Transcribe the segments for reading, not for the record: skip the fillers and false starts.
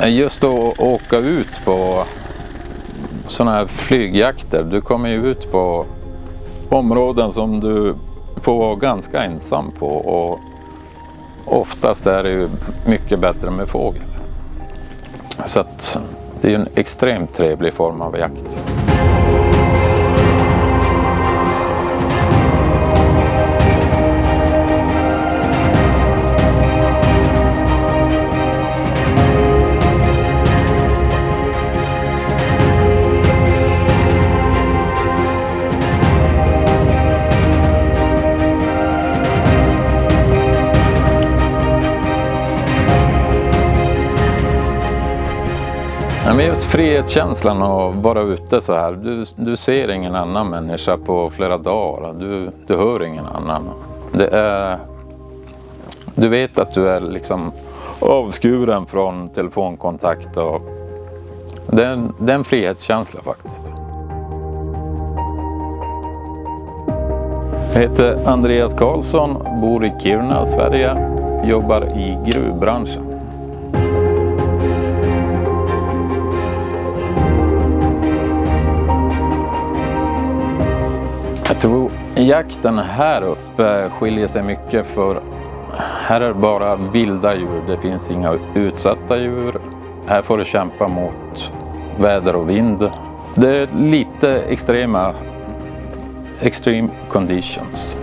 Just att åka ut på sådana här flygjakter, du kommer ju ut på områden som du får vara ganska ensam på, och oftast är det ju mycket bättre med fågel. Så att det är ju en extremt trevlig form av jakt. Men just frihetskänslan att vara ute så här. Du ser ingen annan människa på flera dagar. Du hör ingen annan. Du vet att du är liksom avskuren från telefonkontakt. Och det är en frihetskänsla faktiskt. Jag heter Andreas Karlsson, bor i Kiruna, Sverige. Jobbar i gruvbranschen. Jag tror jakten här uppe skiljer sig mycket, för här är det bara vilda djur. Det finns inga utsatta djur. Här får du kämpa mot väder och vind. Det är lite extreme conditions.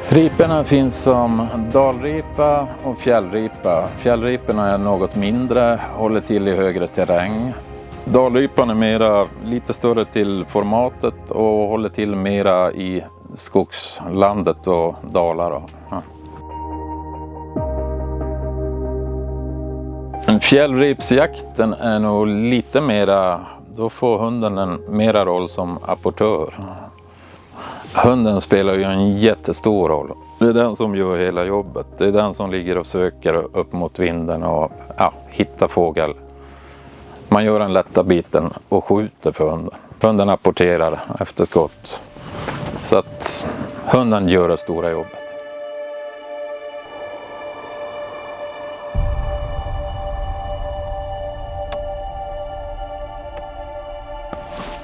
Riporna finns som dalripa och fjällripa. Fjällriporna är något mindre, håller till i högre terräng. Dalripan är lite större till formatet och håller till mera i skogslandet och dalar. En fjällripsjakten är nog lite mera, då får hunden en mera roll som apportör. Hunden spelar ju en jättestor roll. Det är den som gör hela jobbet. Det är den som ligger och söker upp mot vinden och hittar fågel. Man gör den lätta biten och skjuter för hunden. Hunden apporterar efter skott. Så att hunden gör det stora jobbet.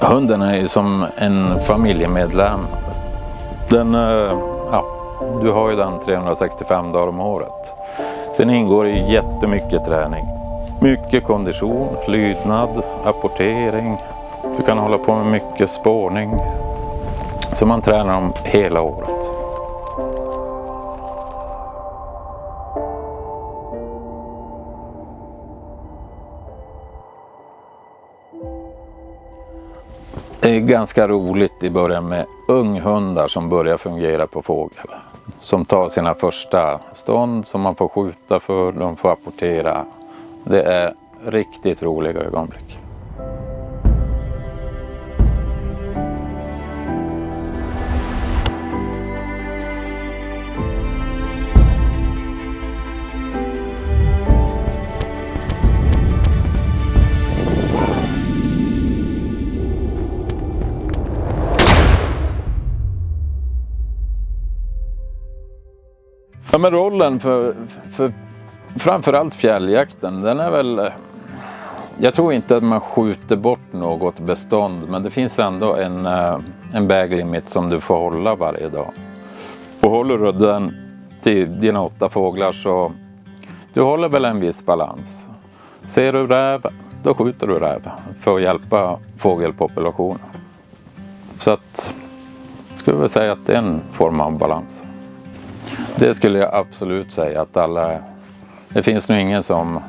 Hunden är ju som en familjemedlem. Du har ju den 365 dagar om året. Sen ingår det jättemycket träning. Mycket kondition, lydnad, apportering. Du kan hålla på med mycket spårning. Så man tränar dem hela året. Det är ganska roligt i början med unghundar som börjar fungera på fågel. Som tar sina första stånd som man får skjuta för, de får apportera. Det är riktigt roliga ögonblick. Ja, men rollen för framförallt fjälljakten, den är väl... Jag tror inte att man skjuter bort något bestånd, men det finns ändå en bag-limit som du får hålla varje dag. Och håller du den till dina 8 fåglar så du håller väl en viss balans. Ser du räv, då skjuter du räv för att hjälpa fågelpopulationen. Så att, skulle jag säga att det är en form av balans. Det skulle jag absolut säga att det finns nog ingen som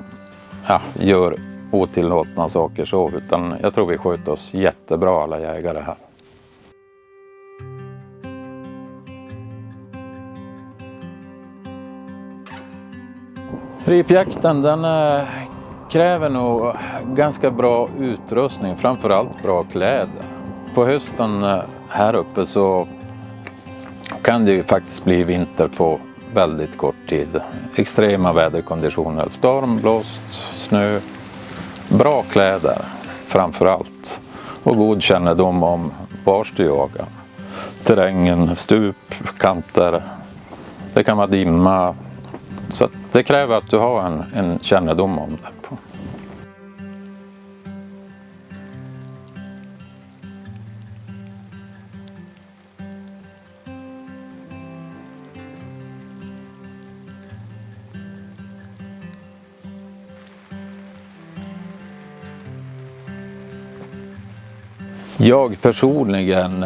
gör otillåtna saker så, utan jag tror vi sköter oss jättebra alla jägare här. Ripjakten, den kräver nog ganska bra utrustning, framförallt bra kläder. På hösten här uppe så kan det ju faktiskt bli vinter på väldigt kort tid. Extrema väderkonditioner, storm, blåst, snö, bra kläder framför allt och god kännedom om vars du jagar. Terrängen, stup, kanter, det kan vara dimma, så att det kräver att du har en kännedom om det. Jag personligen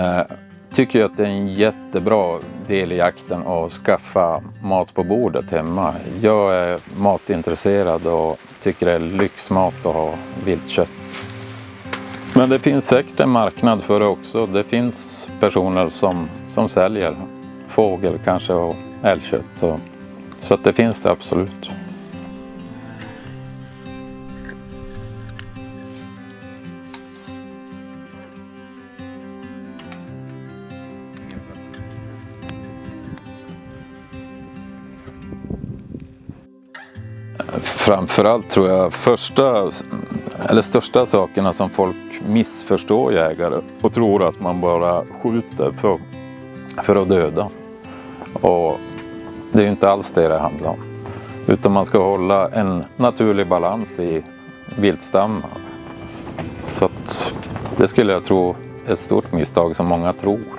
tycker att det är en jättebra del i jakten att skaffa mat på bordet hemma. Jag är matintresserad och tycker det är lyxmat att ha viltkött. Men det finns säkert en marknad för det också. Det finns personer som säljer fågel kanske och älgkött. Så att det finns det absolut. Framförallt tror jag största sakerna som folk missförstår jägare och tror att man bara skjuter för att döda. Och det är ju inte alls det handlar om. Utan man ska hålla en naturlig balans i viltstammar. Så att det skulle jag tro är ett stort misstag som många tror.